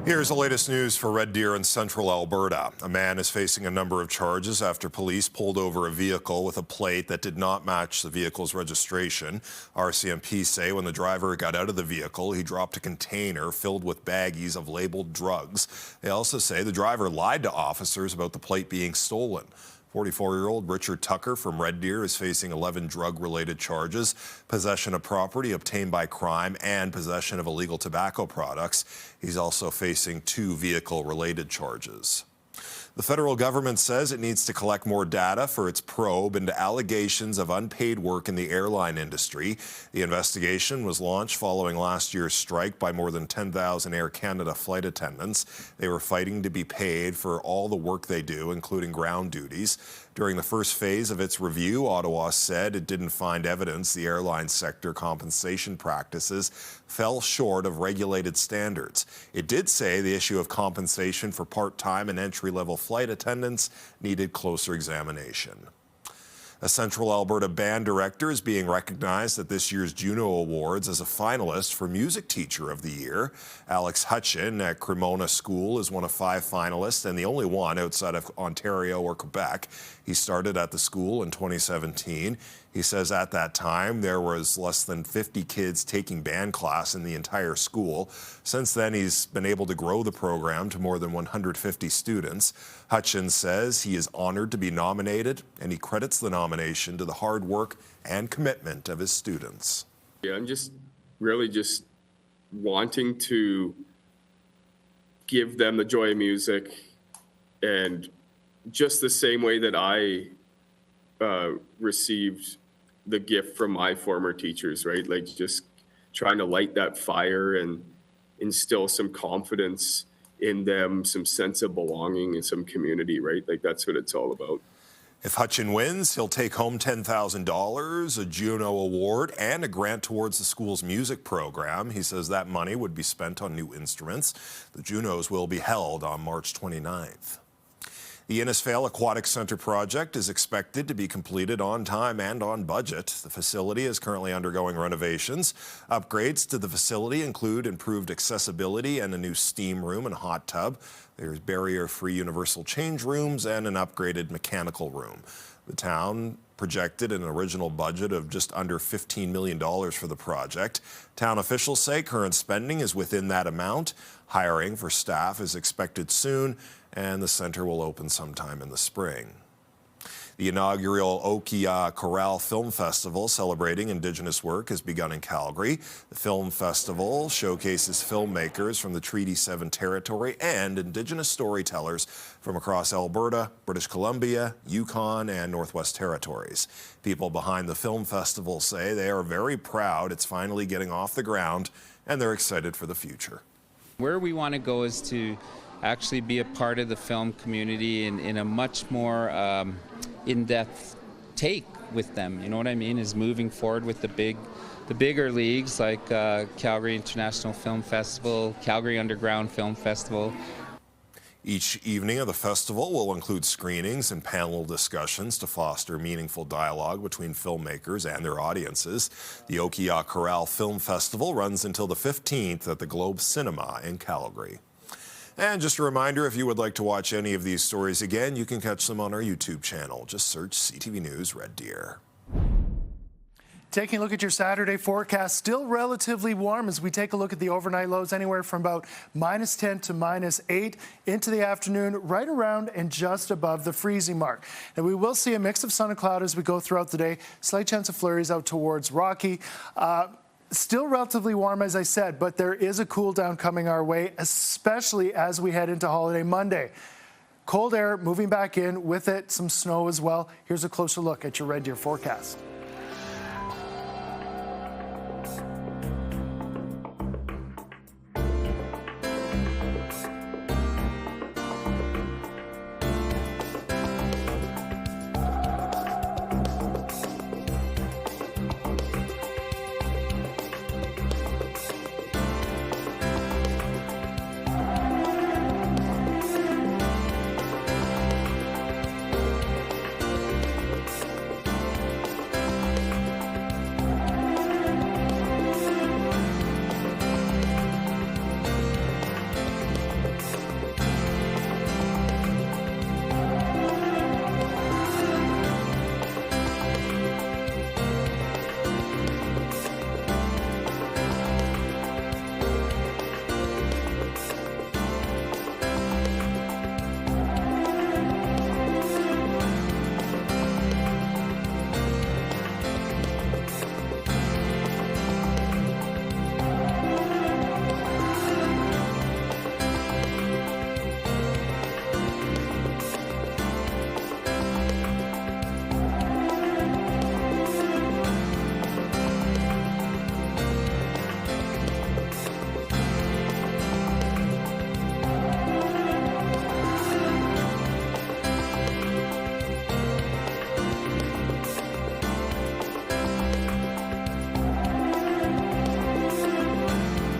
Here's the latest news for Red Deer in central Alberta. A man is facing a number of charges after police pulled over a vehicle with a plate that did not match the vehicle's registration. RCMP say when the driver got out of the vehicle, he dropped a container filled with baggies of labeled drugs. They also say the driver lied to officers about the plate being stolen. 44-year-old Richard Tucker from Red Deer is facing 11 drug-related charges, possession of property obtained by crime and possession of illegal tobacco products. He's also facing 2 vehicle-related charges. The federal government says it needs to collect more data for its probe into allegations of unpaid work in the airline industry. The investigation was launched following last year's strike by more than 10,000 Air Canada flight attendants. They were fighting to be paid for all the work they do, including ground duties. During the first phase of its review, Ottawa said it didn't find evidence the airline sector compensation practices fell short of regulated standards. It did say the issue of compensation for part-time and entry-level flight attendants needed closer examination. A Central Alberta band director is being recognized at this year's Juno Awards as a finalist for Music Teacher of the Year. Alex Hutchin at Cremona School is one of 5 finalists and the only one outside of Ontario or Quebec. He started at the school in 2017. He says at that time there was less than 50 kids taking band class in the entire school. Since then, he's been able to grow the program to more than 150 students. Hutchins says he is honored to be nominated, and he credits the nomination to the hard work and commitment of his students. Yeah, I'm just really wanting to give them the joy of music, and just the same way that I received the gift from my former teachers, right? Like just trying to light that fire and instill some confidence in them, some sense of belonging and some community, right? Like that's what it's all about. If Hutchin wins, he'll take home $10,000, a Juno Award, and a grant towards the school's music program. He says that money would be spent on new instruments. The Junos will be held on March 29th. The Innisfail Aquatic Centre project is expected to be completed on time and on budget. The facility is currently undergoing renovations. Upgrades to the facility include improved accessibility and a new steam room and hot tub. There's barrier-free universal change rooms and an upgraded mechanical room. The town projected an original budget of just under $15 million for the project. Town officials say current spending is within that amount. Hiring for staff is expected soon, and the center will open sometime in the spring. The inaugural Okia Chorale Film Festival celebrating Indigenous work has begun in Calgary. The film festival showcases filmmakers from the Treaty 7 territory and Indigenous storytellers from across Alberta, British Columbia, Yukon, and Northwest Territories. People behind the film festival say they are very proud it's finally getting off the ground, and they're excited for the future. Where we want to go is to actually be a part of the film community in a much more in-depth take with them. You know what I mean? Is moving forward with the bigger leagues like Calgary International Film Festival, Calgary Underground Film Festival. Each evening of the festival will include screenings and panel discussions to foster meaningful dialogue between filmmakers and their audiences. The Okia Chorale Film Festival runs until the 15th at the Globe Cinema in Calgary. And just a reminder, if you would like to watch any of these stories again, you can catch them on our YouTube channel. Just search CTV News Red Deer. Taking a look at your Saturday forecast, still relatively warm as we take a look at the overnight lows, anywhere from about -10 to -8 into the afternoon, right around and just above the freezing mark. And we will see a mix of sun and cloud as we go throughout the day. Slight chance of flurries out towards Rocky. Still relatively warm, as I said, but there is a cool down coming our way, especially as we head into holiday Monday. Cold air moving back in, with it some snow as well. Here's a closer look at your Red Deer forecast.